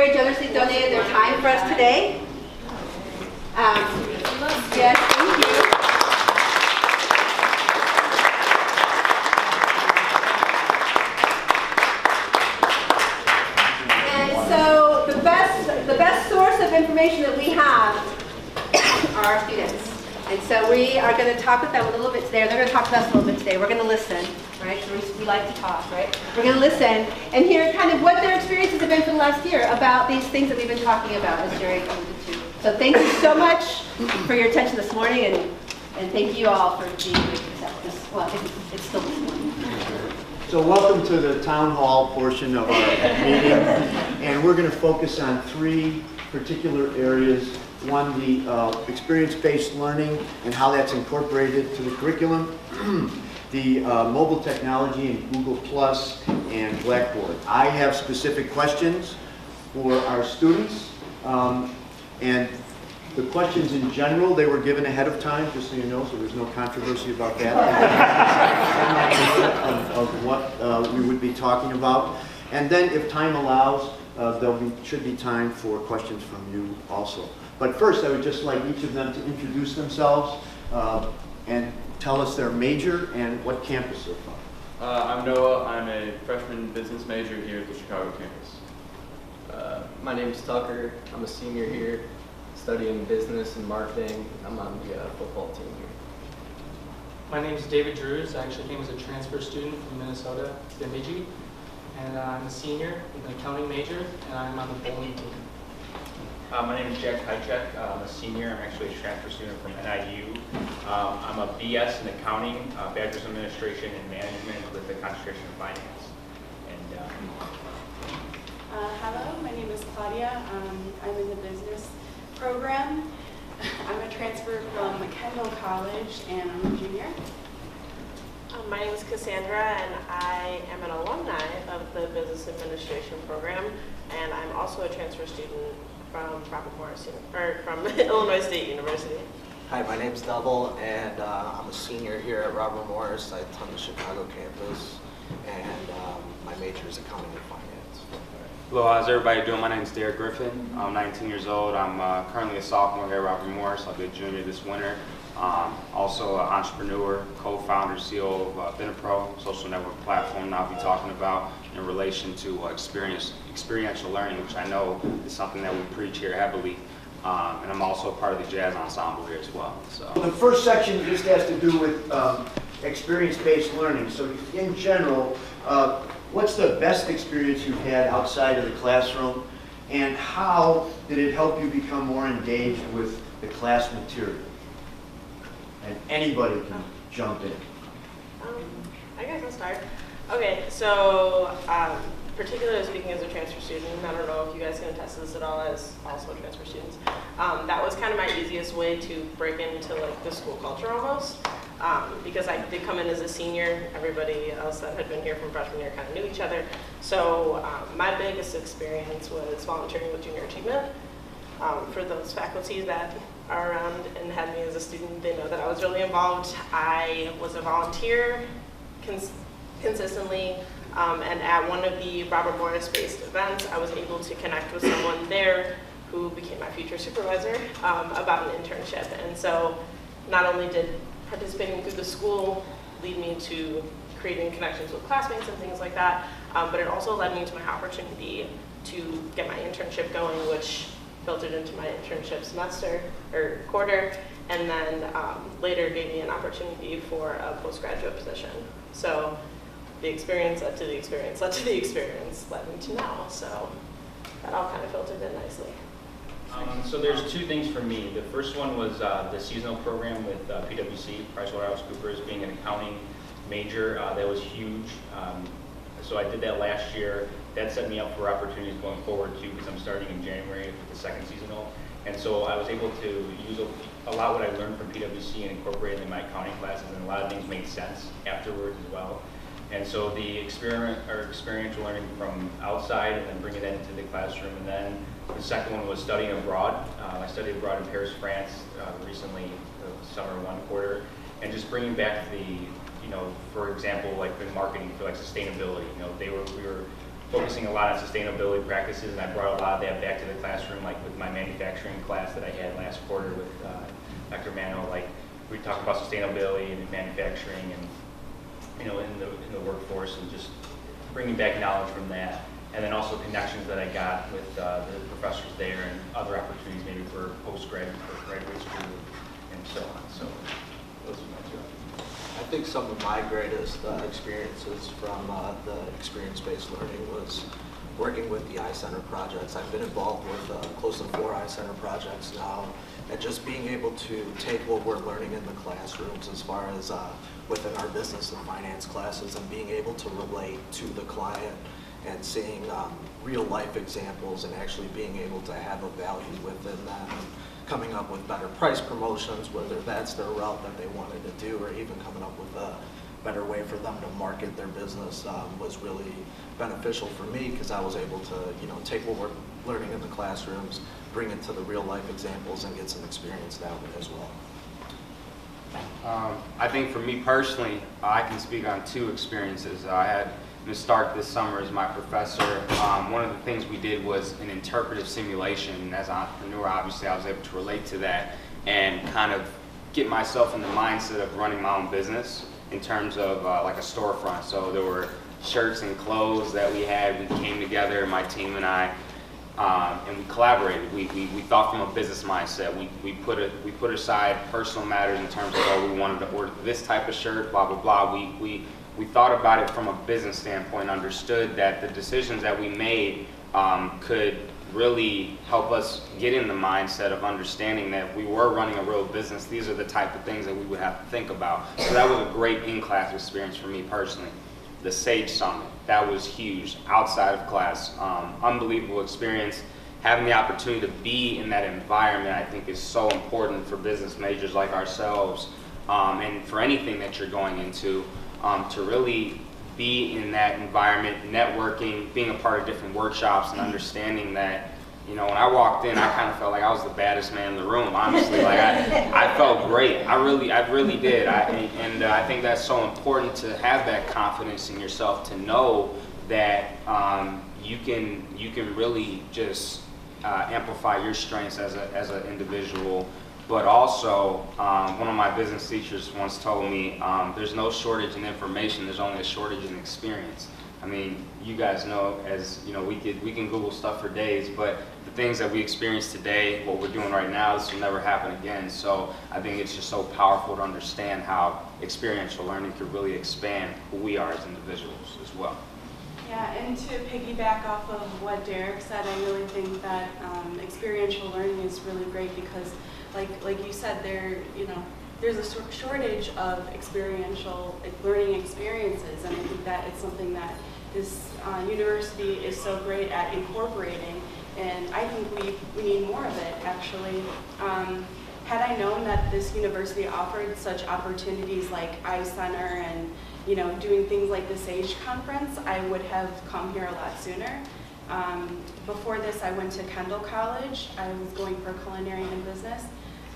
very generously donated their time for us today. Yes, thank you. And so the best source of information that we have are our students. And so we are going to talk with them a little bit today. They're going to talk to us a little bit today. We're going to listen, right? So we like to talk, right? We're going to listen and hear kind of what their experiences have been for the last year about these things that we've been talking about, as Jerry alluded to. So thank you so much for your attention this morning, and thank you all for being with us. Well, it's still this morning. So welcome to the town hall portion of our meeting, and we're going to focus on three particular areas. One, the experience-based learning and how that's incorporated to the curriculum, the mobile technology in Google Plus and Blackboard. I have specific questions for our students, and the questions in general, they were given ahead of time, just so you know, so there's no controversy about that, of what we would be talking about. And then if time allows, should be time for questions from you also. But first, I would just like each of them to introduce themselves and tell us their major and what campus they're from. I'm Noah. I'm a freshman business major here at the Chicago campus. My name is Tucker. I'm a senior here, studying business and marketing. I'm on the football team here. My name is David Drews. I actually came as a transfer student from Minnesota to Bemidji, and I'm a senior with an accounting major, and I'm on the bowling team. My name is Jack Hychek. I'm a senior. I'm actually a transfer student from NIU. I'm a BS in accounting, bachelor's in administration and management with a concentration in finance. And hello, my name is Claudia. I'm in the business program. I'm a transfer from Kendall College, and I'm a junior. My name is Cassandra, and I am an alumni of the Business Administration program, and I'm also a transfer student from from Illinois State University. Hi, my name's Double, and I'm a senior here at Robert Morris. I attend the Chicago campus, and my major is accounting and finance. Hello, how's everybody doing? My name is Derek Griffin. I'm 19 years old. I'm currently a sophomore here at Robert Morris. I'll be a junior this winter. Also an entrepreneur, co-founder, CEO of Benapro, social network platform that I'll be talking about in relation to experiential learning, which I know is something that we preach here heavily. And I'm also part of the jazz ensemble here as well. So The first section just has to do with experience-based learning. So in general, what's the best experience you've had outside of the classroom, and how did it help you become more engaged with the class material? And anybody can jump in. I guess I'll start. Okay, so particularly speaking as a transfer student, I don't know if you guys can attest to this at all as also transfer students, that was kind of my easiest way to break into like the school culture almost, because I did come in as a senior. Everybody else that had been here from freshman year kind of knew each other. So my biggest experience was volunteering with Junior Achievement. For those faculty that are around and had me as a student, they know that I was really involved. I was a volunteer consistently, and at one of the Robert Morris-based events, I was able to connect with someone there who became my future supervisor about an internship. And so not only did participating through the school lead me to creating connections with classmates and things like that, but it also led me to my opportunity to get my internship going, which filtered into my internship semester or quarter, and then later gave me an opportunity for a postgraduate position. So the experience led to the experience, led to the experience, led me to now. So that all kind of filtered in nicely. so there's two things for me. The first one was the seasonal program with PwC, PricewaterhouseCoopers, being an accounting major. That was huge. So I did that last year. That set me up for opportunities going forward too, because I'm starting in January with the second seasonal. And so I was able to use a lot what I learned from PwC and incorporate it in my accounting classes, and a lot of things made sense afterwards as well. And so the experiential learning from outside and then bringing that into the classroom. And then the second one was studying abroad. I studied abroad in Paris, France recently, the summer one quarter, and just bringing back the, for example, like the marketing for like sustainability. We were focusing a lot on sustainability practices, and I brought a lot of that back to the classroom, like with my manufacturing class that I had last quarter with Dr. Mano. Like, we talked about sustainability and manufacturing and, you know, in the workforce, and just bringing back knowledge from that. And then also connections that I got with the professors there and other opportunities maybe for postgraduate or graduate school and so on. So those are my two. I think some of my greatest experiences from the experience-based learning was working with the iCenter projects. I've been involved with close to 4 iCenter projects now, and just being able to take what we're learning in the classrooms as far as within our business and finance classes, and being able to relate to the client and seeing real life examples and actually being able to have a value within that, and coming up with better price promotions, whether that's their route that they wanted to do, or even coming up with a better way for them to market their business was really beneficial for me, because I was able to, you know, take what we're learning in the classrooms, bring it to the real life examples, and get some experience that way as well. I think for me personally, I can speak on 2 experiences. I had Ms. Stark this summer as my professor. One of the things we did was an interpretive simulation. As an entrepreneur, obviously, I was able to relate to that and kind of get myself in the mindset of running my own business in terms of like a storefront. So there were shirts and clothes that we had. We came together, my team and I, and we collaborated. We thought from a business mindset. We put aside personal matters in terms of, oh, we wanted to order this type of shirt, blah blah blah. We thought about it from a business standpoint, understood that the decisions that we made could really help us get in the mindset of understanding that if we were running a real business, these are the type of things that we would have to think about. So that was a great in-class experience for me personally. The SAGE Summit, that was huge outside of class. Unbelievable experience. Having the opportunity to be in that environment, I think, is so important for business majors like ourselves, and for anything that you're going into. To really be in that environment, networking, being a part of different workshops, and understanding that, you know, when I walked in, I kind of felt like I was the baddest man in the room, honestly. Like, I felt great. I really did. I think that's so important, to have that confidence in yourself, to know that you can really just amplify your strengths as an individual. But also, one of my business teachers once told me, there's no shortage in information, there's only a shortage in experience. I mean, you guys know, as you know, we can Google stuff for days, but the things that we experience today, what we're doing right now, this will never happen again. So I think it's just so powerful to understand how experiential learning could really expand who we are as individuals as well. Yeah, and to piggyback off of what Derek said, I really think that experiential learning is really great, because like you said, there's a shortage of experiential learning experiences, and I think that it's something that this university is so great at incorporating, and I think we need more of it, actually. Had I known that this university offered such opportunities like iCenter and, you know, doing things like the SAGE conference, I would have come here a lot sooner. Before this, I went to Kendall College. I was going for culinary and business.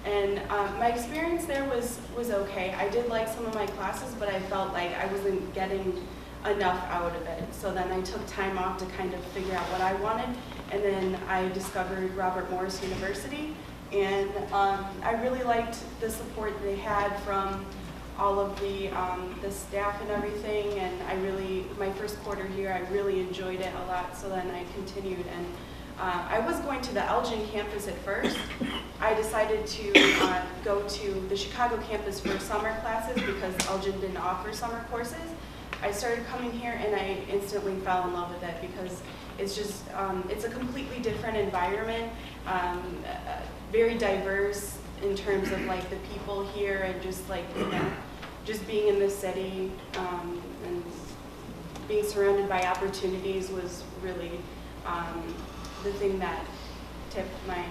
And my experience there was okay. I did like some of my classes, but I felt like I wasn't getting enough out of it. So then I took time off to kind of figure out what I wanted. And then I discovered Robert Morris University. And I really liked the support they had from all of the staff and everything. And my first quarter here, I really enjoyed it a lot. So then I continued. And I was going to the Elgin campus at first. I decided to go to the Chicago campus for summer classes because Elgin didn't offer summer courses. I started coming here and I instantly fell in love with it, because it's just, it's a completely different environment, very diverse in terms of like the people here, and just like, you know, just being in the city and being surrounded by opportunities was really the thing that tipped my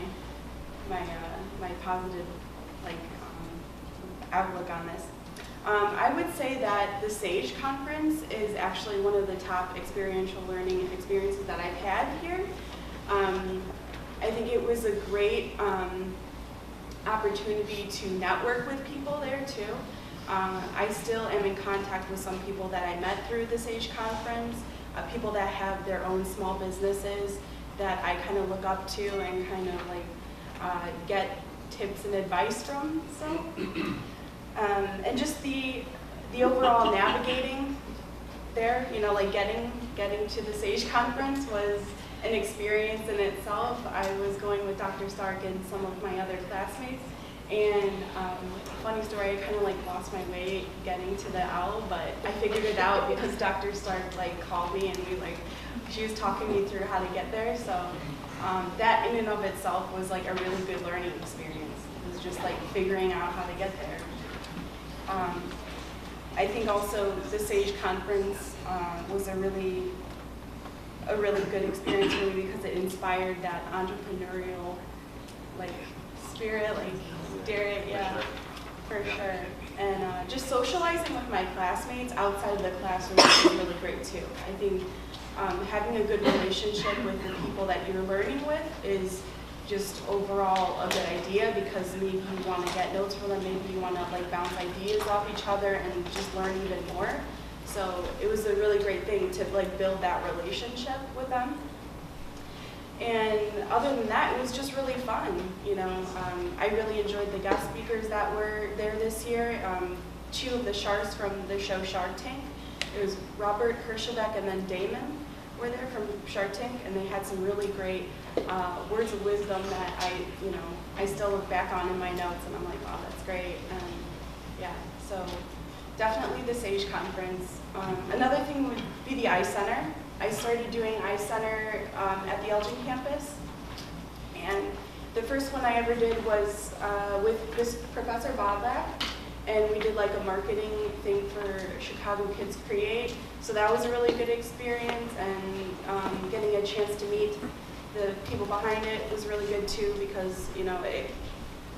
positive outlook on this. I would say that the SAGE conference is actually one of the top experiential learning experiences that I've had here. I think it was a great opportunity to network with people there too. I still am in contact with some people that I met through the SAGE conference. people that have their own small businesses that I kind of look up to and kind of like get tips and advice from. So, and just the overall navigating there, you know, like getting to the SAGE conference was an experience in itself. I was going with Dr. Stark and some of my other classmates, and funny story, I kind of like lost my way getting to the owl, but I figured it out because Dr. Stark like called me and she was talking me through how to get there. So that in and of itself was like a really good learning experience. It was just like figuring out how to get there. I think also the SAGE conference was a really good experience for me because it inspired that entrepreneurial like spirit, like Derek, yeah, for sure. And just socializing with my classmates outside of the classroom was really great too. I think having a good relationship with the people that you're learning with is just overall a good idea, because maybe you want to get notes from them, maybe you want to like bounce ideas off each other and just learn even more. So it was a really great thing to like build that relationship with them. And other than that, it was just really fun. You know, I really enjoyed the guest speakers that were there this year. 2 of the sharks from the show Shark Tank. It was Robert Herjavec and then Damon were there from Shark Tank, and they had some really great words of wisdom that I still look back on in my notes, and I'm like, wow, that's great. And yeah, so definitely the SAGE conference. Another thing would be the iCenter. I started doing iCenter at the Elgin campus, and the first one I ever did was with this Professor Bobak, and we did like a marketing thing for Chicago Kids Create. So that was a really good experience, and getting a chance to meet the people behind it was really good too, because in a way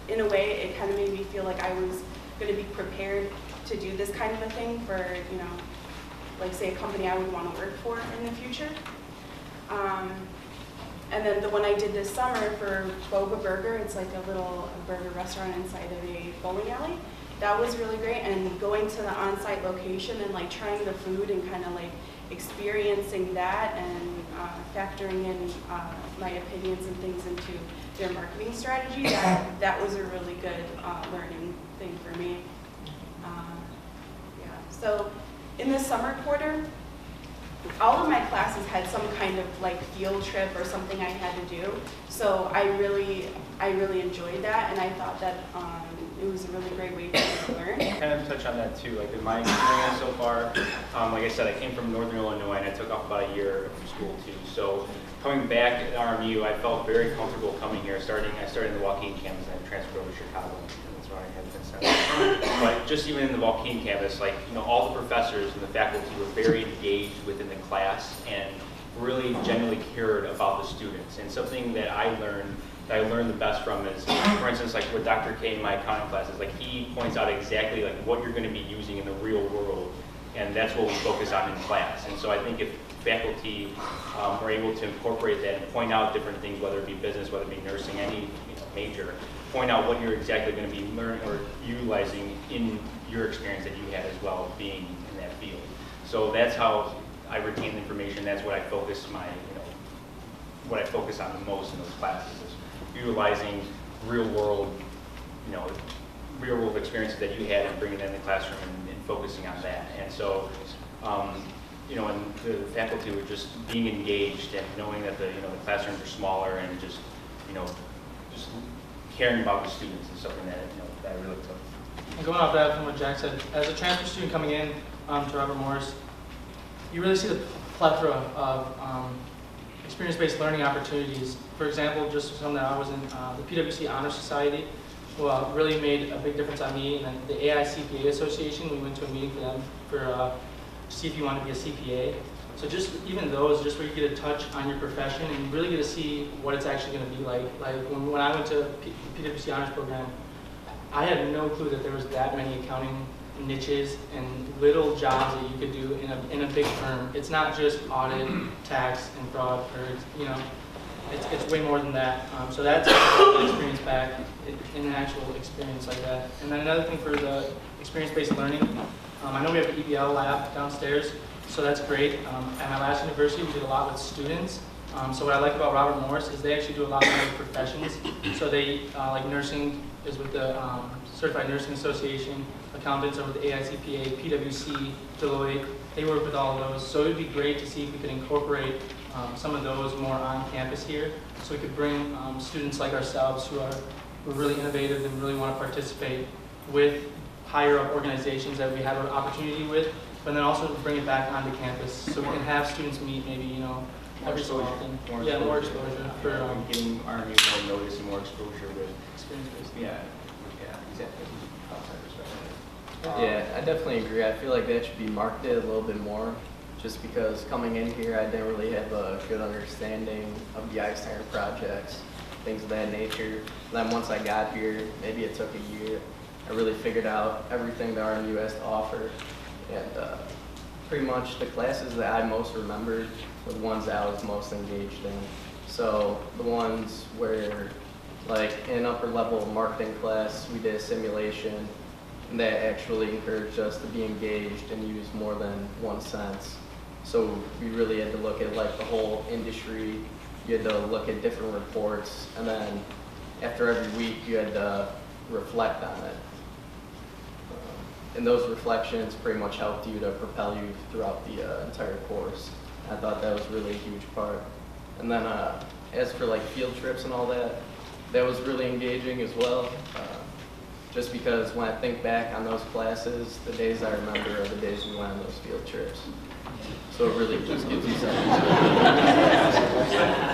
it kind of made me feel like I was going to be prepared to do this kind of a thing for, like say a company I would want to work for in the future. And then the one I did this summer for Boba Burger, it's like a little burger restaurant inside of a bowling alley. That was really great, and going to the on-site location and like trying the food and kind of like experiencing that and factoring in my opinions and things into their marketing strategy, that was a really good learning thing for me. Yeah. So in the summer quarter, all of my classes had some kind of like field trip or something I had to do. So I really enjoyed that, and I thought that it was a really great way for me to learn. Kind of touch on that too, like in my experience so far, like I said, I came from Northern Illinois and I took off about a year from school too. So coming back at RMU, I felt very comfortable coming here. I started in the Waukegan campus and I transferred over to Chicago. That's where I have been sent. But just even in the Waukegan campus, like all the professors and the faculty were very engaged within the class and really genuinely cared about the students. And something that I learned the best from is, for instance, like with Dr. K in my accounting classes, like he points out exactly like what you're going to be using in the real world, and that's what we focus on in class. And so I think if faculty are able to incorporate that and point out different things, whether it be business, whether it be nursing, any major, point out what you're exactly going to be learning or utilizing in your experience that you had as well, being in that field. So that's how I retain the information. That's what I focus what I focus on the most in those classes is utilizing real world experiences that you had and bringing that in the classroom and focusing on that. And so, and the faculty were just being engaged and knowing that the classrooms are smaller and just caring about the students is something that that I really took. And going off that from what Jack said, as a transfer student coming in to Robert Morris, you really see the plethora of experience-based learning opportunities. For example, just something that I was in, the PwC Honor Society really made a big difference on me. And then the AICPA Association, we went to a meeting for them to see if you want to be a CPA. So just even those, just where you get a touch on your profession and you really get to see what it's actually going to be like. Like when I went to PwC Honors Program, I had no clue that there was that many accounting niches and little jobs that you could do in a big firm. It's not just audit, tax, and fraud, or it's way more than that. So that's an experience back in an actual experience like that. And then another thing for the experience-based learning, I know we have an EBL lab downstairs. So that's great. At my last university, we did a lot with students. So what I like about Robert Morris is they actually do a lot more with professions. So they, like nursing is with the Certified Nursing Association, accountants are with the AICPA, PwC, Deloitte. They work with all of those. So it would be great to see if we could incorporate some of those more on campus here. So we could bring students like ourselves who are really innovative and really want to participate with higher up organizations that we have an opportunity with, but then also bring it back onto campus so we can have students meet maybe, you know, every so often. Yeah, more exposure for Getting RMU more notice and more exposure with, experience-based. yeah, exactly. Yeah, I definitely agree. I feel like that should be marketed a little bit more, just because coming in here, I didn't really have a good understanding of the Ice Iron projects, things of that nature. And then once I got here, maybe it took a year, I really figured out everything the RMU has to offer. And pretty much the classes that I most remembered were the ones that I was most engaged in. So the ones where, like in upper level marketing class, we did a simulation that actually encouraged us to be engaged and use more than 1 sense. So we really had to look at like the whole industry. You had to look at different reports, and then after every week you had to reflect on it. And those reflections pretty much helped you to propel you throughout the entire course. I thought that was really a huge part. And then as for like field trips and all that, that was really engaging as well. Just because when I think back on those classes, the days I remember are the days we went on those field trips. So it really just gives you something.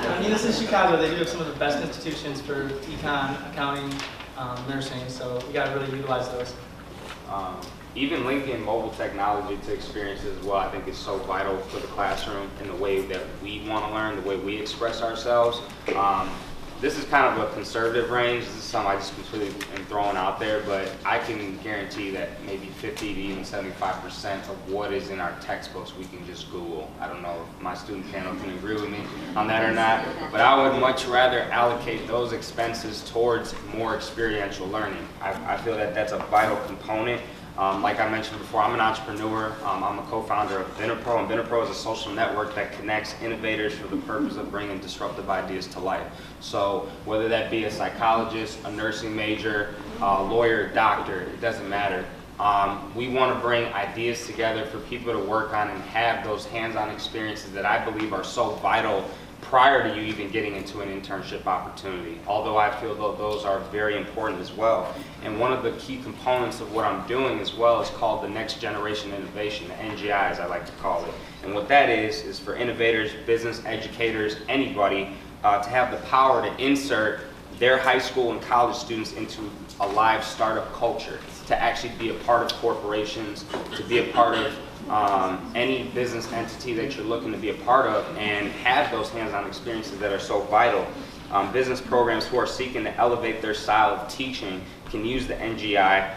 I mean, this is Chicago. They do have some of the best institutions for econ, accounting, nursing, so we got to really utilize those. Even linking mobile technology to experiences as well, I think is so vital for the classroom in the way that we want to learn, the way we express ourselves. This is kind of a conservative range. This is something I just completely am throwing out there, but I can guarantee that maybe 50 to even 75% of what is in our textbooks we can just Google. I don't know if my student panel can agree with me on that or not, but I would much rather allocate those expenses towards more experiential learning. I feel that that's a vital component. Like I mentioned before, I'm an entrepreneur. I'm a co-founder of Benipro, and Benipro is a social network that connects innovators for the purpose of bringing disruptive ideas to life. So whether that be a psychologist, a nursing major, a lawyer, doctor, it doesn't matter. We want to bring ideas together for people to work on and have those hands-on experiences that I believe are so vital prior to you even getting into an internship opportunity, although I feel that those are very important as well. And one of the key components of what I'm doing as well is called the Next Generation Innovation, the NGI as I like to call it. And what that is for innovators, business educators, anybody to have the power to insert their high school and college students into a live startup culture, to actually be a part of corporations, to be a part of any business entity that you're looking to be a part of and have those hands-on experiences that are so vital. Business programs who are seeking to elevate their style of teaching can use the NGI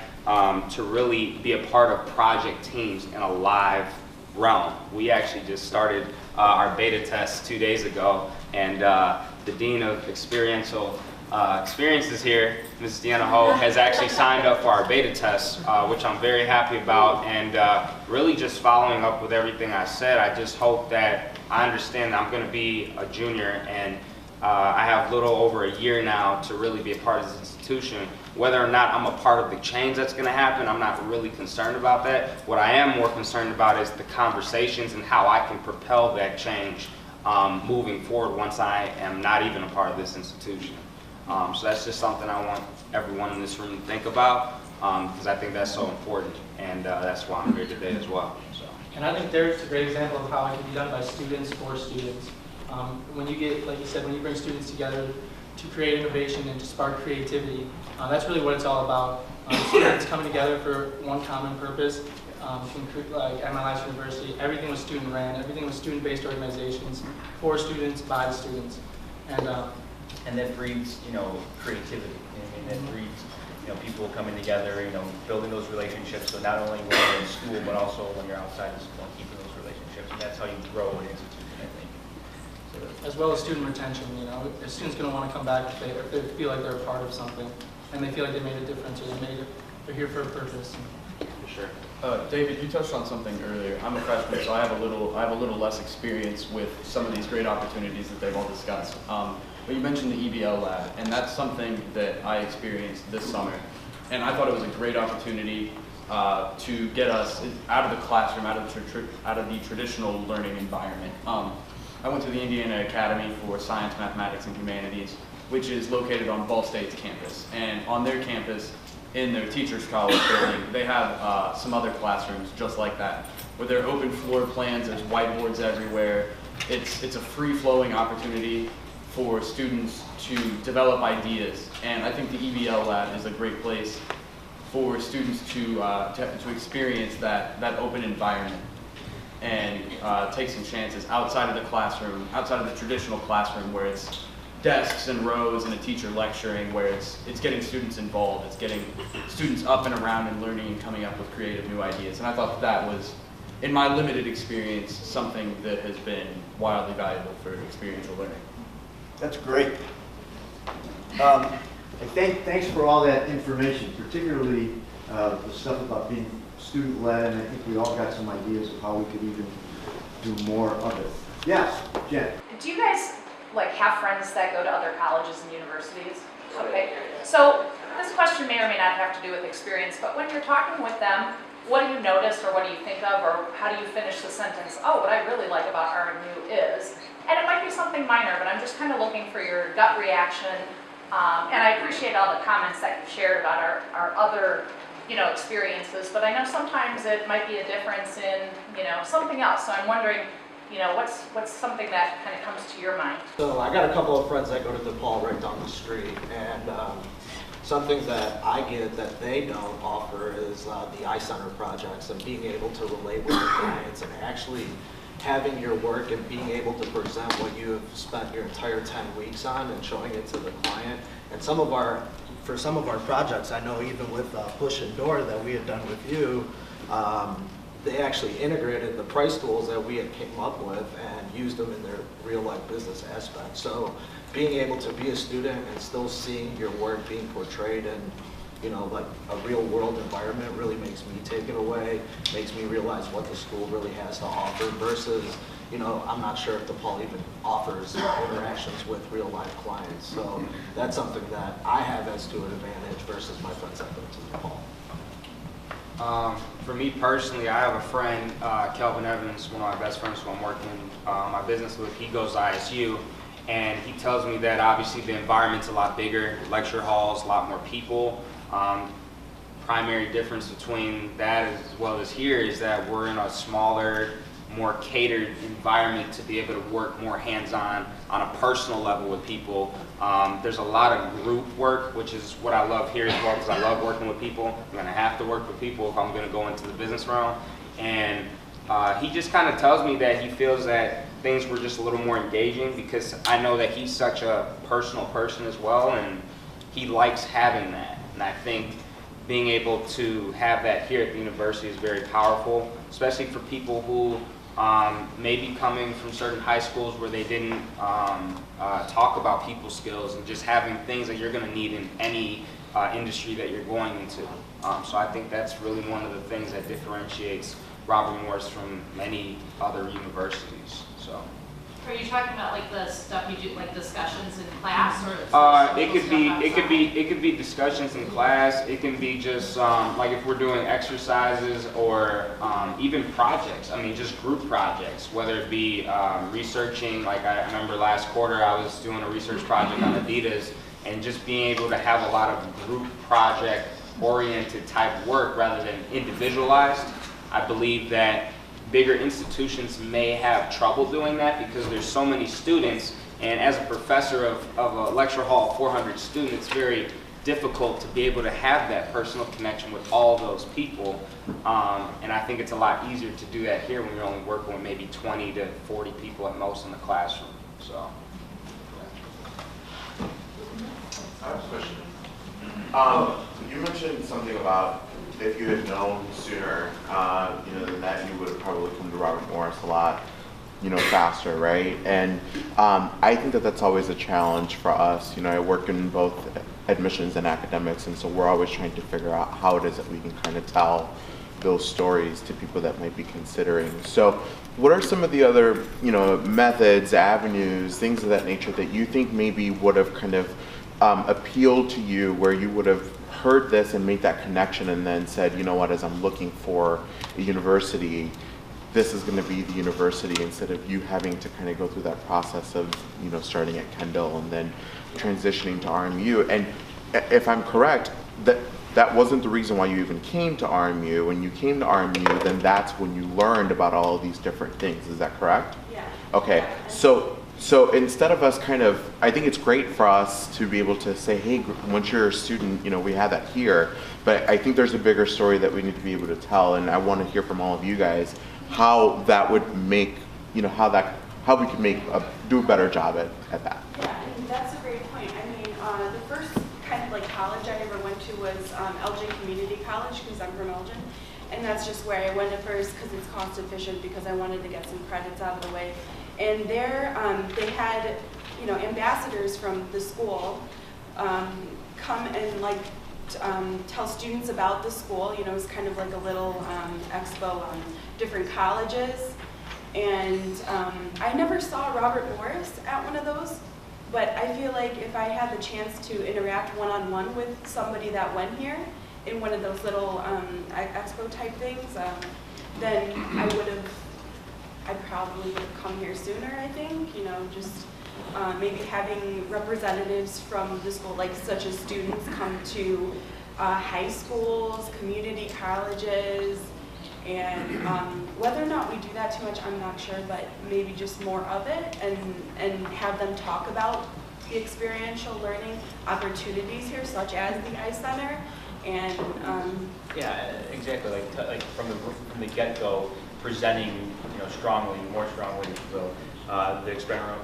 to really be a part of project teams in a live realm. We actually just started our beta test 2 days ago, and the Dean of Experiential Experiences here, Ms. Deanna Ho, has actually signed up for our beta test, which I'm very happy about, and really just following up with everything I said. I just hope that I understand that I'm going to be a junior, and I have a little over a year now to really be a part of this institution. Whether or not I'm a part of the change that's going to happen, I'm not really concerned about that. What I am more concerned about is the conversations and how I can propel that change moving forward once I am not even a part of this institution. So that's just something I want everyone in this room to think about, because I think that's so important, and that's why I'm here today as well. So. And I think Derek's a great example of how it can be done by students for students. When you get, like you said, when you bring students together to create innovation and to spark creativity, that's really what it's all about. Students coming together for one common purpose. Like at my last university, everything was student ran, everything was student-based organizations, for students, by the students. And that breeds, creativity. And that breeds, people coming together, building those relationships. So not only when you're in school, but also when you're outside of school, and keeping those relationships. And that's how you grow an institution, I think. So as well as student retention, a student's going to want to come back if they feel like they're a part of something, and they feel like they made a difference, or they're here for a purpose. sure. David, you touched on something earlier. I'm a freshman, so I have a little less experience with some of these great opportunities that they've all discussed. But you mentioned the EBL lab, and that's something that I experienced this summer. And I thought it was a great opportunity to get us out of the classroom, out of the traditional learning environment. I went to the Indiana Academy for Science, Mathematics, and Humanities, which is located on Ball State's campus. And on their campus, in their Teachers College building, they have some other classrooms just like that, where there are open floor plans, there's whiteboards everywhere. It's a free-flowing opportunity for students to develop ideas. And I think the EBL lab is a great place for students to experience that open environment and take some chances outside of the classroom, outside of the traditional classroom where it's desks and rows and a teacher lecturing, where it's getting students involved, it's getting students up and around and learning and coming up with creative new ideas. And I thought that was, in my limited experience, something that has been wildly valuable for experiential learning. That's great. Thanks for all that information, particularly the stuff about being student-led, and I think we all got some ideas of how we could even do more of it. Yes, Jen. Do you guys have friends that go to other colleges and universities? Okay, so this question may or may not have to do with experience, but when you're talking with them, what do you notice or what do you think of, or how do you finish the sentence? Oh, what I really like about RMU is, and it might be something minor, but I'm just kind of looking for your gut reaction. And I appreciate all the comments that you've shared about our other experiences, but I know sometimes it might be a difference in something else. So I'm wondering, what's something that kind of comes to your mind? So I got a couple of friends that go to DePaul right down the street, and something that I get that they don't offer is the iCenter projects and being able to relate with the clients and actually having your work and being able to present what you have spent your entire 10 weeks on and showing it to the client. And for some of our projects, I know even with Push and Door that we had done with you, they actually integrated the price tools that we had came up with and used them in their real life business aspect. So being able to be a student and still seeing your work being portrayed in like a real world environment really makes me take it away, makes me realize what the school really has to offer versus, I'm not sure if DePaul even offers interactions with real life clients. So that's something that I have as to an advantage versus my friends that go to DePaul. For me personally, I have a friend, Kelvin Evans, one of my best friends who I'm working my business with. He goes to ISU, and he tells me that obviously the environment's a lot bigger, lecture halls, a lot more people. Primary difference between that as well as here is that we're in a smaller, more catered environment to be able to work more hands-on on a personal level with people. There's a lot of group work, which is what I love here as well, because I love working with people. I'm going to have to work with people if I'm going to go into the business realm. And he just kind of tells me that he feels that things were just a little more engaging, because I know that he's such a personal person as well, and he likes having that. And I think being able to have that here at the university is very powerful, especially for people who may be coming from certain high schools where they didn't talk about people skills and just having things that you're going to need in any industry that you're going into. So I think that's really one of the things that differentiates Robert Morris from many other universities. So. Are you talking about the stuff you do, like discussions in class, or it could be discussions in class. It can be just like if we're doing exercises or even projects. I mean, just group projects, whether it be researching. Like I remember last quarter, I was doing a research project on Adidas, and just being able to have a lot of group project-oriented type work rather than individualized. I believe that bigger institutions may have trouble doing that because there's so many students, and as a professor of a lecture hall of 400 students, it's very difficult to be able to have that personal connection with all those people. And I think it's a lot easier to do that here when you're only working with maybe 20 to 40 people at most in the classroom. So. I have a question. You mentioned something about if you had known sooner, than that, you would have probably come to Robert Morris a lot, faster, right? And I think that that's always a challenge for us. I work in both admissions and academics, and so we're always trying to figure out how it is that we can kind of tell those stories to people that might be considering. So what are some of the other, methods, avenues, things of that nature that you think maybe would have kind of appealed to you, where you would have heard this and made that connection and then said, you know what, as I'm looking for a university, this is going to be the university, instead of you having to kind of go through that process of, starting at Kendall and then transitioning to RMU. And if I'm correct, that wasn't the reason why you even came to RMU. When you came to RMU, then that's when you learned about all of these different things. Is that correct? Yeah. Okay. Yeah. So instead of us I think it's great for us to be able to say, hey, once you're a student, we have that here. But I think there's a bigger story that we need to be able to tell. And I want to hear from all of you guys how that would make, how we could do a better job at that. Yeah, and that's a great point. I mean, the first kind of like college I ever went to was Elgin Community College, because I'm from Elgin. And that's just where I went at first, because it's cost efficient, because I wanted to get some credits out of the way. And there, they had, ambassadors from the school come and tell students about the school. It was kind of like a little expo on different colleges. And I never saw Robert Morris at one of those, but I feel like if I had the chance to interact one-on-one with somebody that went here in one of those little expo type things, then I probably would have come here sooner, I think, just maybe having representatives from the school, like such as students, come to high schools, community colleges, and whether or not we do that too much, I'm not sure, but maybe just more of it, and have them talk about the experiential learning opportunities here, such as the Ice Center, and Yeah, exactly. Like from the get-go, presenting, more strongly, if you will, the experimental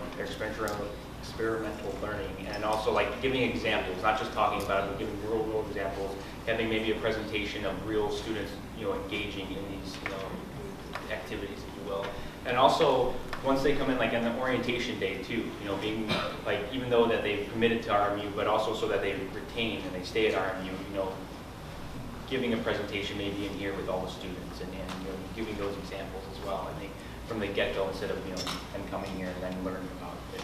learning, and also like giving examples, not just talking about it, but giving real-world examples, having maybe a presentation of real students, engaging in these, activities, if you will, and also once they come in, like on the orientation day too, being like, even though that they've committed to RMU, but also so that they retain and they stay at RMU, giving a presentation maybe in here with all the students and giving those examples as well. I think from the get-go, instead of them coming here and then learning about this.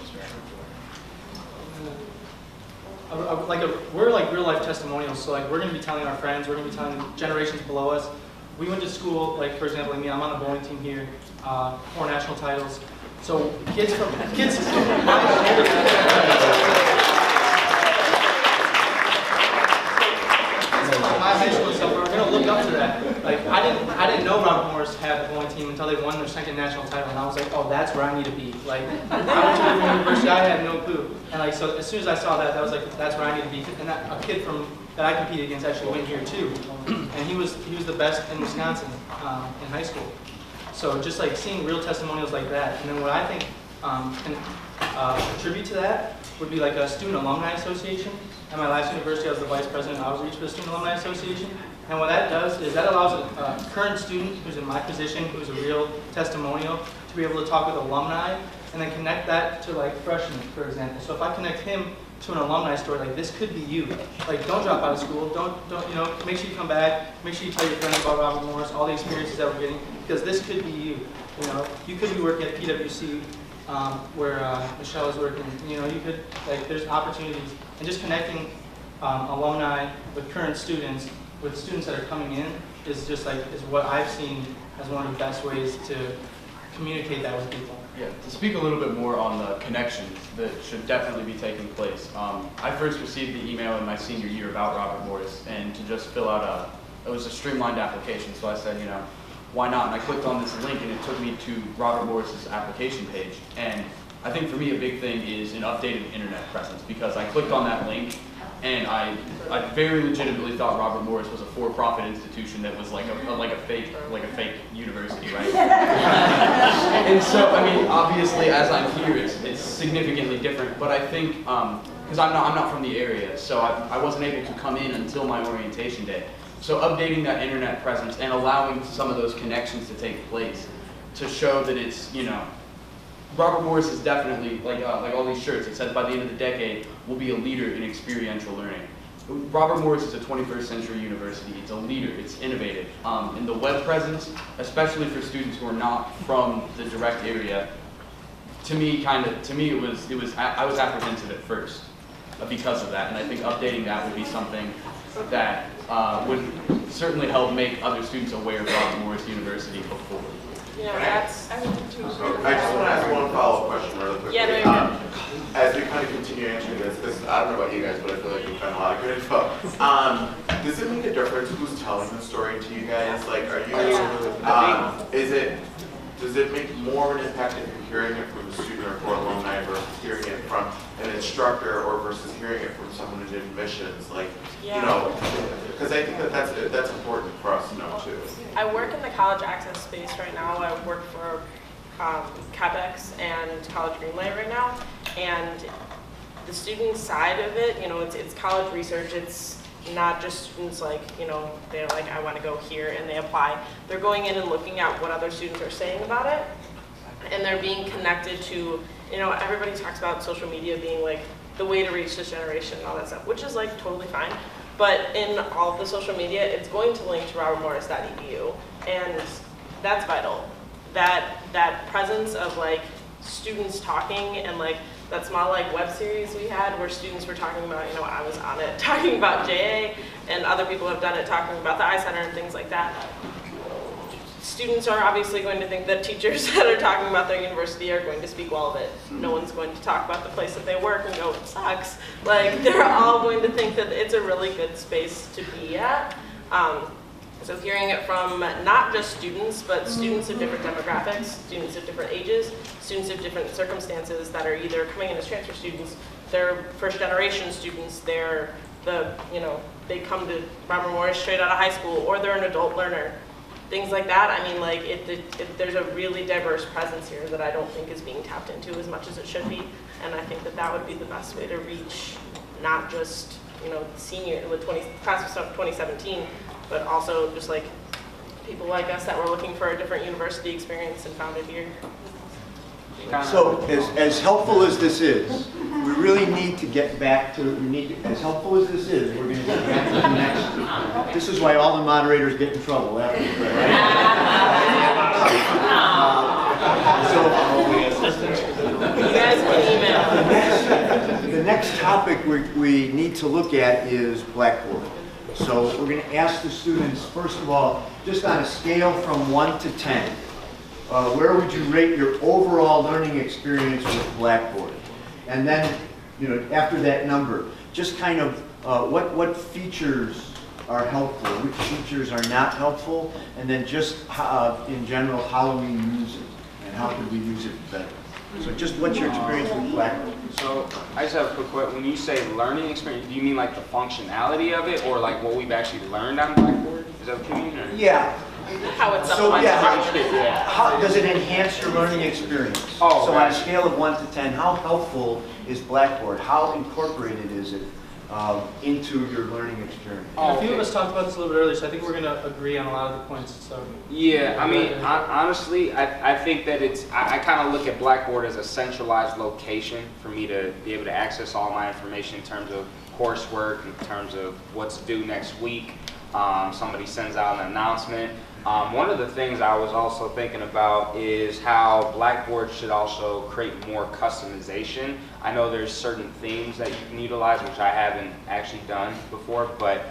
We're like real life testimonials. So like we're going to be telling our friends, we're going to be telling generations below us. We went to school, like for example, me, I'm on the bowling team here, 4 national titles. So kids my high school and stuff, we're gonna look up to that. Like I didn't know Robert Morris had a bowling team until they won their 2nd national title, and I was like, oh, that's where I need to be. Like I went to a different university, I had no clue, and like so as soon as I saw that, I was like, that's where I need to be. And a kid that I competed against actually went here too, and he was the best in Wisconsin in high school. So just like seeing real testimonials like that, and then what I think can contribute to that would be like a student alumni association. At my last university, I was the vice president of outreach for the Student Alumni Association. And what that does is that allows a current student who's in my position, who's a real testimonial, to be able to talk with alumni and then connect that to like freshmen, for example. So if I connect him to an alumni story, like this could be you. Like don't drop out of school, don't make sure you come back, make sure you tell your friends about Robert Morris, all the experiences that we're getting, because this could be you. You could be working at PwC, where Michelle is working. You could, like, there's opportunities, and just connecting alumni with current students, with students that are coming in, is what I've seen as one of the best ways to communicate that with people. Yeah, to speak a little bit more on the connections that should definitely be taking place. I first received the email in my senior year about Robert Morris, and to just fill out it was a streamlined application, so I said, why not? And I clicked on this link and it took me to Robert Morris's application page. And I think for me a big thing is an updated internet presence, because I clicked on that link and I very legitimately thought Robert Morris was a for-profit institution that was like a fake university, right? And so, I mean, obviously as I'm here, it's significantly different, but I think, because I'm not from the area, so I wasn't able to come in until my orientation day. So updating that internet presence and allowing some of those connections to take place to show that it's, Robert Morris is definitely, like all these shirts, it says by the end of the decade, we'll be a leader in experiential learning. Robert Morris is a 21st century university. It's a leader. It's innovative. And the web presence, especially for students who are not from the direct area, to me, I was apprehensive at first because of that. And I think updating that would be something that would certainly help make other students aware of Robert Morris University before. You know, that's. I just want to ask one follow-up question really quickly. Yeah, no, you're good. As we kind of continue answering this, I don't know about you guys, but I feel like we've found a lot of good info. Does it make a difference who's telling the story to you guys? Like, are you, does it make more of an impact if you're hearing it from a student or core alumni versus hearing it from an instructor or versus hearing it from someone who did admissions? Like, you know, because I think that's important for us to know too. I work in the college access space right now. I work for CapEx and College Greenlight right now, and the student side of it, you know, it's college research. It's not just students like, you know, they're like, I want to go here and they apply. They're going in and looking at what other students are saying about it, and they're being connected to, you know, everybody talks about social media being like the way to reach this generation and all that stuff, which is like totally fine. But in all of the social media, it's going to link to robertmorris.edu, and that's vital. That presence of like students talking, and like that small like web series we had where students were talking about, you know, I was on it, talking about JA, and other people have done it, talking about the iCenter and things like that. Students are obviously going to think that teachers that are talking about their university are going to speak well of it. No one's going to talk about the place that they work and go, it sucks. Like, they're all going to think that it's a really good space to be at. So hearing it from not just students, but students of different demographics, students of different ages, students of different circumstances that are either coming in as transfer students, they're first generation students, they're they come to Robert Morris straight out of high school, or they're an adult learner. Things like that. I mean, like, there's a really diverse presence here that I don't think is being tapped into as much as it should be, and I think that would be the best way to reach not just, you know, class of 2017, but also just like people like us that were looking for a different university experience and found it here. So as helpful as this is, we really need to get back to, as helpful as this is, we're going to get back to the next. This is why all the moderators get in trouble afterwards, You guys can email. The next topic we need to look at is Blackboard. So we're going to ask the students, first of all, just on a scale from 1 to 10, where would you rate your overall learning experience with Blackboard? And then, you know, after that number, just kind of what features are helpful, which features are not helpful, and then just in general, how we use it, and how could we use it better. So just what's your experience with Blackboard? So I just have a quick question. When you say learning experience, do you mean like the functionality of it, or like what we've actually learned on Blackboard? Is that what you mean? Or? Yeah. How it's So yeah, how does it enhance your learning experience? Oh, so on a scale of 1 to 10, how helpful is Blackboard? How incorporated is it into your learning experience? A few of us talked about this a little bit earlier, so I think we're going to agree on a lot of the points. So Yeah, I mean, honestly, I think that I kind of look at Blackboard as a centralized location for me to be able to access all my information in terms of coursework, in terms of what's due next week. Somebody sends out an announcement. One of the things I was also thinking about is how Blackboard should also create more customization. I know there's certain themes that you can utilize, which I haven't actually done before, but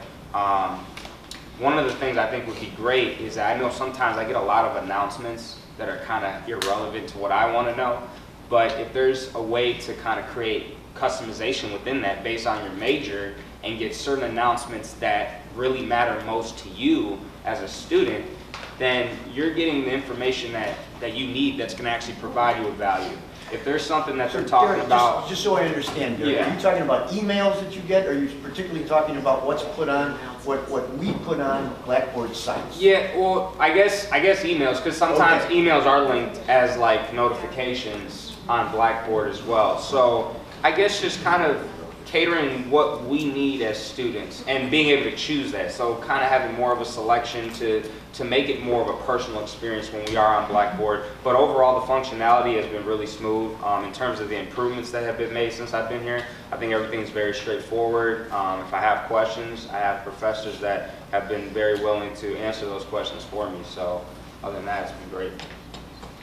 one of the things I think would be great is that I know sometimes I get a lot of announcements that are kind of irrelevant to what I want to know, but if there's a way to kind of create customization within that based on your major and get certain announcements that really matter most to you as a student, then you're getting the information that you need that's going to actually provide you with value. If there's something that they're talking Derek, about... Just so I understand, Derek, Yeah. are you talking about emails that you get, or are you particularly talking about what's put on, what we put on Blackboard sites? Yeah, well, I guess emails, because sometimes emails are linked as like notifications on Blackboard as well. So I guess just kind of catering what we need as students and being able to choose that. So kind of having more of a selection to make it more of a personal experience when we are on Blackboard. But overall, the functionality has been really smooth in terms of the improvements that have been made since I've been here. I think everything's very straightforward. If I have questions, I have professors that have been very willing to answer those questions for me. So other than that, it's been great.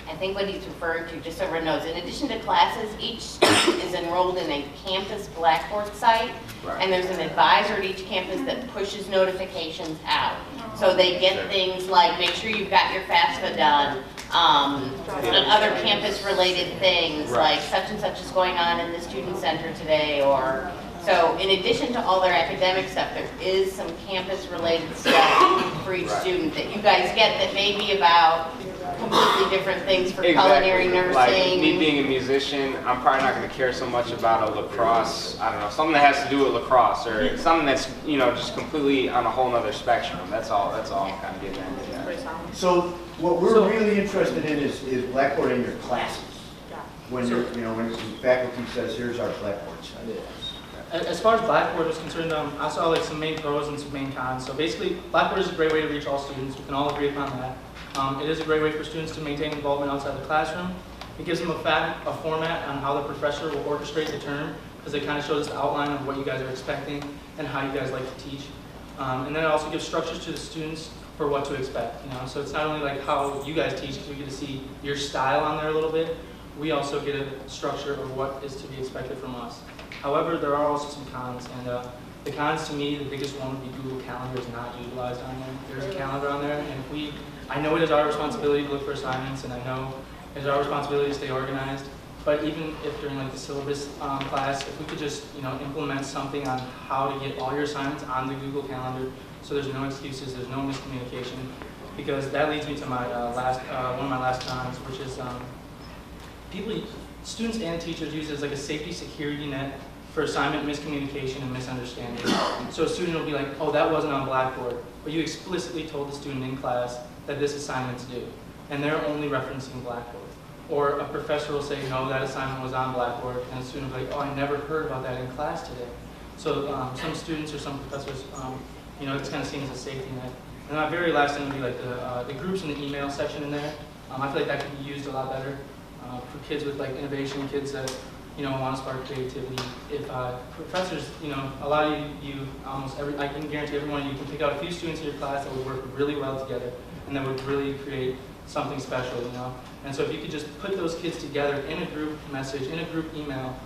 I think what he's referring to, just so everyone knows, in addition to classes, each student is enrolled in a campus Blackboard site, Right. and there's an advisor at each campus that pushes notifications out. So they get things like, make sure you've got your FAFSA done, and other campus-related things, Right. like such and such is going on in the student center today, or, so in addition to all their academic stuff, there is some campus-related stuff for each Right. student that you guys get that may be about completely different things for culinary nursing. Like me being a musician, I'm probably not going to care so much about a lacrosse, I don't know, something that has to do with lacrosse or something that's, you know, just completely on a whole nother spectrum. That's all I'm kind of getting at. Yeah. So what we're really interested in is Blackboard in your classes. When you're, you know, when faculty says, here's our Blackboard site. As far as Blackboard is concerned, I saw like some main pros and some main cons. So basically, Blackboard is a great way to reach all students. We can all agree upon that. It is a great way for students to maintain involvement outside the classroom. It gives them a format on how the professor will orchestrate the term, because it kind of shows us the outline of what you guys are expecting and how you guys like to teach. And then it also gives structures to the students for what to expect. You know, so it's not only like how you guys teach, because we get to see your style on there a little bit. We also get a structure of what is to be expected from us. However, there are also some cons, and the cons to me, the biggest one would be Google Calendar is not utilized on there. There's a calendar on there, and if I know it is our responsibility to look for assignments, and I know it is our responsibility to stay organized, but even if during like the syllabus class, if we could just, you know, implement something on how to get all your assignments on the Google Calendar, so there's no excuses, there's no miscommunication, because that leads me to my one of my last cons, which is students and teachers use it as like a safety security net for assignment miscommunication and misunderstanding. So a student will be like, oh, that wasn't on Blackboard, but you explicitly told the student in class that this assignment's due, and they're only referencing Blackboard. Or a professor will say, no, that assignment was on Blackboard, and a student will be like, oh, I never heard about that in class today. So some students or some professors, you know, it's kind of seen as a safety net. And my very last thing would be like the groups in the email section in there. I feel like that could be used a lot better for kids with like innovation, kids that, you know, want to spark creativity. If professors, you know, a lot of you I can guarantee everyone, you can pick out a few students in your class that would work really well together and that would really create something special, you know. And so if you could just put those kids together in a group message, in a group email,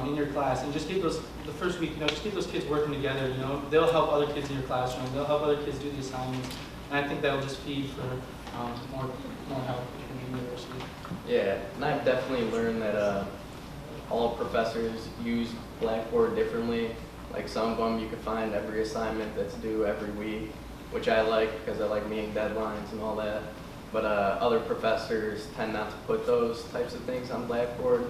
in your class, and just get those, the first week, you know, just get those kids working together, you know. They'll help other kids in your classroom, they'll help other kids do the assignments, and I think that'll just feed for more help in the university. Yeah, and I've definitely learned that all professors use Blackboard differently. Like some of them you can find every assignment that's due every week, which I like because I like meeting deadlines and all that. But other professors tend not to put those types of things on Blackboard,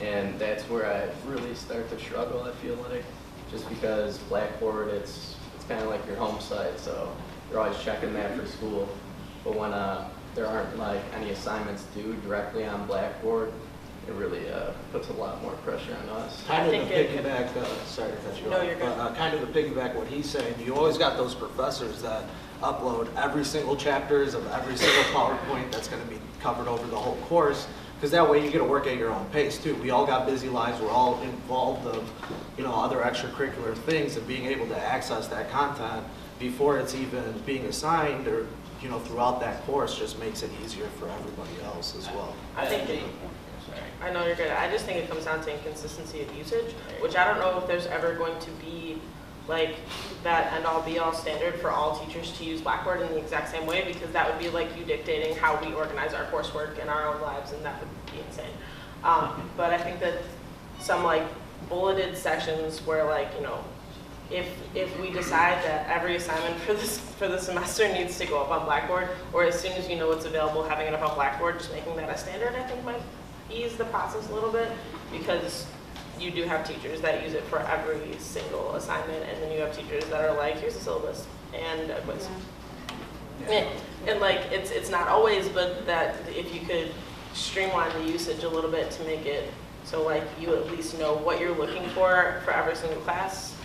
and that's where I really start to struggle, I feel like. Just because Blackboard, it's kind of like your home site, so you're always checking that for school. But when there aren't like any assignments due directly on Blackboard, it really puts a lot more pressure on us. Kind of to piggyback, sorry to cut you off, but kind of to piggyback what he's saying, you always got those professors that upload every single chapters of every single PowerPoint that's going to be covered over the whole course, because that way you get to work at your own pace too. We all got busy lives, we're all involved of, you know, other extracurricular things, and being able to access that content before it's even being assigned or, you know, throughout that course just makes it easier for everybody else as well. I think I know you're good. I just think it comes down to inconsistency of usage, which I don't know if there's ever going to be like that end-all be-all standard for all teachers to use Blackboard in the exact same way, because that would be like you dictating how we organize our coursework in our own lives, and that would be insane. But I think that some like bulleted sections where, like, you know, if we decide that every assignment for the semester needs to go up on Blackboard, or as soon as you know what's available, having it up on Blackboard, just making that a standard, I think might ease the process a little bit, because you do have teachers that use it for every single assignment, and then you have teachers that are like, here's a syllabus and a quiz. Yeah. And like, it's not always, but that if you could streamline the usage a little bit to make it So like you at least know what you're looking for every single class,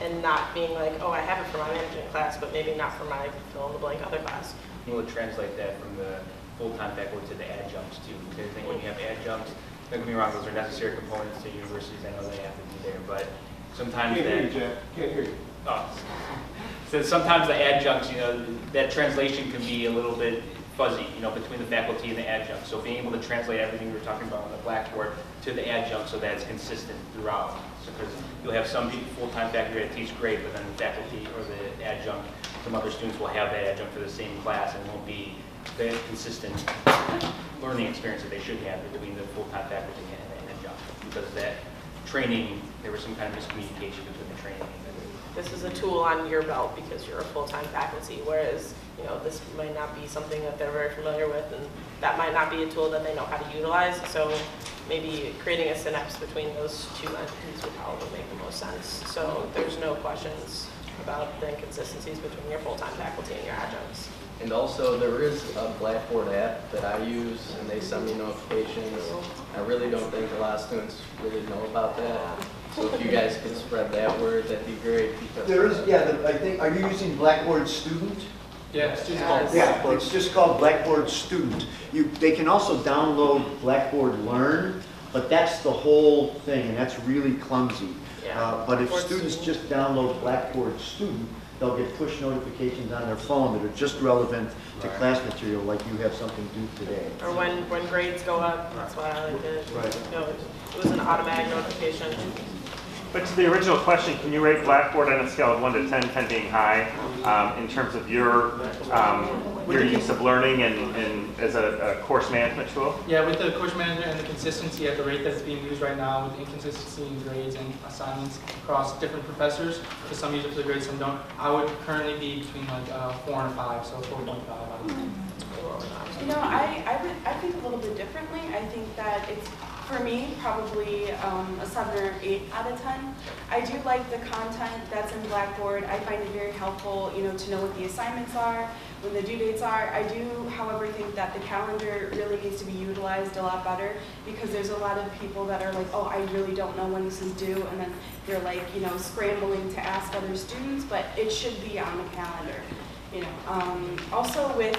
and not being like, oh, I have it for my management class, but maybe not for my fill in the blank other class. We'll translate that from the full-time faculty to the adjuncts too. Because I think when you have adjuncts, don't get me wrong, those are necessary components to universities. I know they have to be there, but sometimes Can't hear you, Jack. Can't hear you. Oh. So sometimes the adjuncts, that translation can be a little bit fuzzy, between the faculty and the adjuncts. So being able to translate everything we were talking about on the blackboard to the adjunct so that it's consistent throughout. So because you'll have some full-time faculty that teach great, but then the faculty or the adjunct, some other students will have that adjunct for the same class and won't be the consistent learning experience that they should have between the full-time faculty and the adjunct. Because that training, there was some kind of miscommunication between the training and This is a tool on your belt because you're a full-time faculty, whereas, this might not be something that they're very familiar with, and that might not be a tool that they know how to utilize. So maybe creating a synapse between those two entities would probably make the most sense. So there's no questions about the inconsistencies between your full-time faculty and your adjuncts. And also, there is a Blackboard app that I use, and they send me notifications. I really don't think a lot of students really know about that. So if you guys could spread that word, that'd be great. Because There is, I think, are you using Blackboard Student? Yeah, students called. Yeah, it's just called Blackboard Student. They can also download Blackboard Learn, but that's the whole thing, and that's really clumsy. But if students just download Blackboard Student, they'll get push notifications on their phone that are just relevant to class material, like you have something due today. Or when grades go up, that's why I like it. Right. It was an automatic notification. But to the original question, can you rate Blackboard on a scale of 1 to 10, 10 being high, in terms of your use of learning and as a course management tool? Yeah, with the course management and the consistency at the rate that's being used right now, with inconsistency in grades and assignments across different professors, because some use it for the grades, some don't, I would currently be between like 4 and 5, so 4.5 out of 10. I think a little bit differently. I think that it's, for me, probably a 7 or 8 out of 10. I do like the content that's in Blackboard. I find it very helpful, to know what the assignments are, when the due dates are. I do, however, think that the calendar really needs to be utilized a lot better, because there's a lot of people that are like, oh, I really don't know when this is due, and then they're like, scrambling to ask other students, but it should be on the calendar. Also with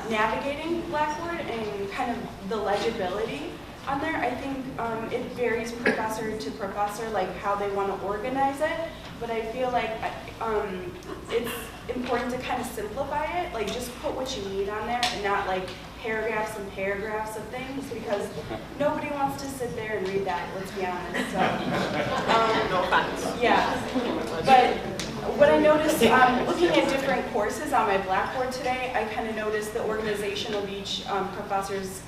navigating Blackboard and kind of the legibility on there, I think it varies professor to professor, like how they want to organize it, but I feel like it's important to kind of simplify it, like just put what you need on there and not like paragraphs and paragraphs of things, because nobody wants to sit there and read that, let's be honest. So, No offense. yeah, but what I noticed, looking at different courses on my Blackboard today, I kind of noticed the organization of each professor's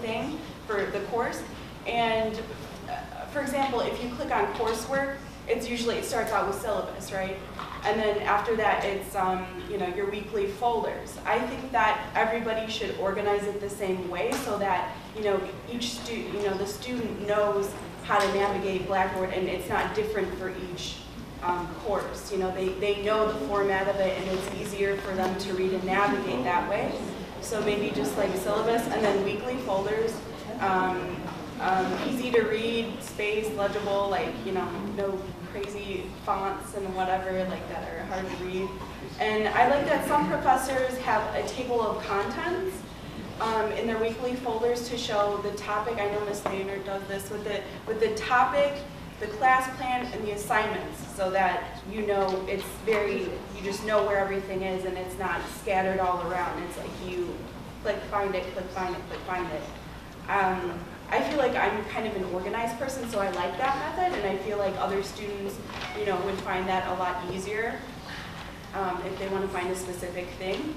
thing for the course. And for example, if you click on coursework, it starts out with syllabus, right? And then after that, it's your weekly folders. I think that everybody should organize it the same way, so that each student, the student knows how to navigate Blackboard, and it's not different for each course. They know the format of it, and it's easier for them to read and navigate that way. So maybe just like syllabus, and then weekly folders, easy to read, spaced, legible, no crazy fonts and whatever that are hard to read. And I like that some professors have a table of contents in their weekly folders to show the topic. I know Ms. Maynard does this with the topic, the class plan, and the assignments, so that you just know where everything is, and it's not scattered all around. It's like you click, find it, click, find it, click, find it. I feel like I'm kind of an organized person, so I like that method, and I feel like other students, would find that a lot easier if they want to find a specific thing.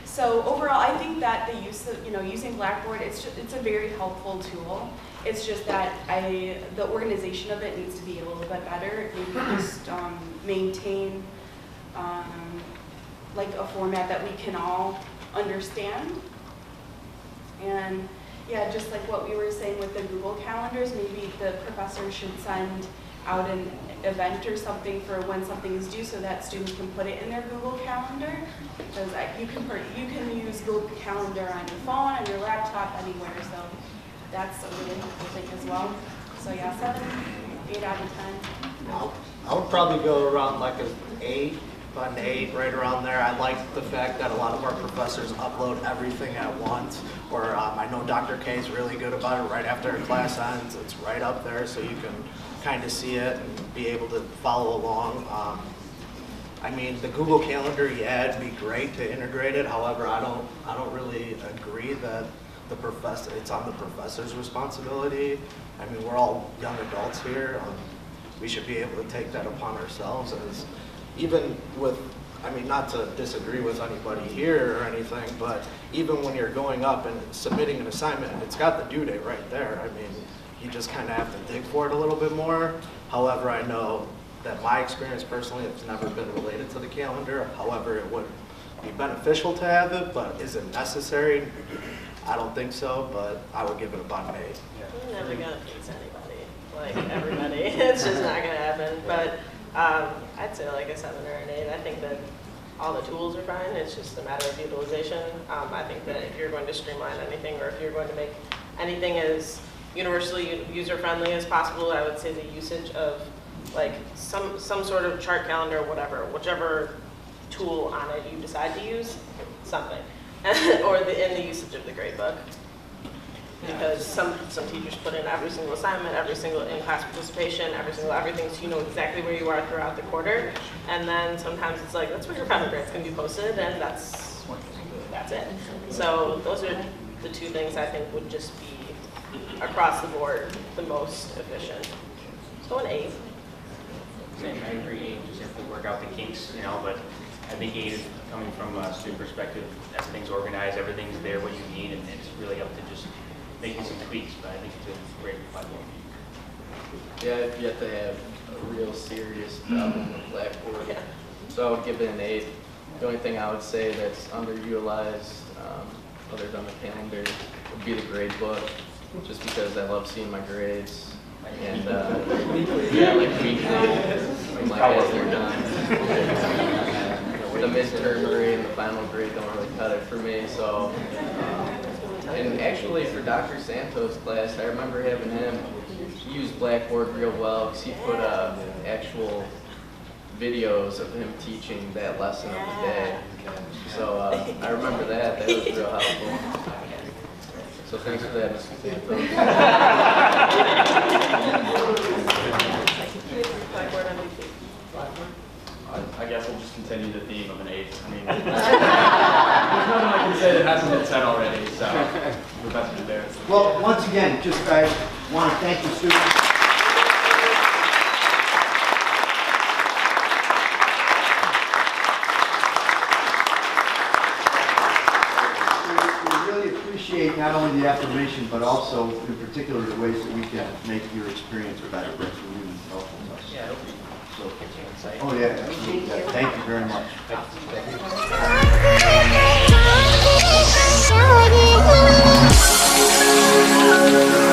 So overall, I think that the use of, using Blackboard, it's a very helpful tool. It's just that the organization of it needs to be a little bit better. Maybe just maintain a format that we can all understand. And yeah, just like what we were saying with the Google calendars, maybe the professor should send out event or something for when something is due so that students can put it in their Google Calendar. Because you can use Google Calendar on your phone, on your laptop, anywhere. So that's a really helpful thing as well. So yeah, 7, 8 out of 10. I would probably go around like an 8, about an 8, right around there. I like the fact that a lot of our professors upload everything at once. Or I know Dr. K is really good about it. Right after a class ends, it's right up there, so you can kind of see it and be able to follow along. I mean, the Google Calendar, yeah, it'd be great to integrate it. However, I don't really agree that it's on the professor's responsibility. I mean, we're all young adults here. We should be able to take that upon ourselves as even with, I mean, not to disagree with anybody here or anything, but even when you're going up and submitting an assignment, and it's got the due date right there. I mean, you just kind of have to dig for it a little bit more. However, I know that my experience personally, it's never been related to the calendar. However, it would be beneficial to have it, but is it necessary? I don't think so, but I would give it about an 8. I'm never gonna please anybody, like everybody. It's just not gonna happen. But I'd say like a 7 or an 8. I think that all the tools are fine. It's just a matter of utilization. I think that if you're going to streamline anything, or if you're going to make anything as universally user-friendly as possible, I would say the usage of like some sort of chart calendar, whichever tool on it you decide to use, something, or in the usage of the gradebook. Because some teachers put in every single assignment, every single in-class participation, everything, so you know exactly where you are throughout the quarter. And then sometimes it's like, that's where your final grades can be posted, and that's it. So those are the 2 things I think would just be, across the board, the most efficient. So an 8. Same, I agree. 8, just have to work out the kinks, you know, but I think 8 is coming from a student perspective. Everything's organized, everything's there, what you need, and it's really up to just making some tweaks, but I think it's a great platform. Yeah, I've yet to have a real serious problem with Blackboard. Yeah. So I would give it an 8. The only thing I would say that's underutilized, other than the calendar, would be the grade book, just because I love seeing my grades. And yeah, like weekly, like as they're done. The midterm grade and the final grade don't really cut it for me, so. And actually for Dr. Santos' class, I remember having him use Blackboard real well because he put actual videos of him teaching that lesson of the day. So I remember that. That was real helpful. So thanks for that, Mr. Santos. Blackboard MVP. I guess we'll just continue the theme of an 8. I mean, there's nothing I can say that hasn't been said already, so Professor Adair. Well, once again, I want to thank the students. We really appreciate not only the affirmation, but also in particular the ways that we can make your experience better. That's really helpful to us. Yeah, So, oh yeah, absolutely. Thank you very much. Thank you.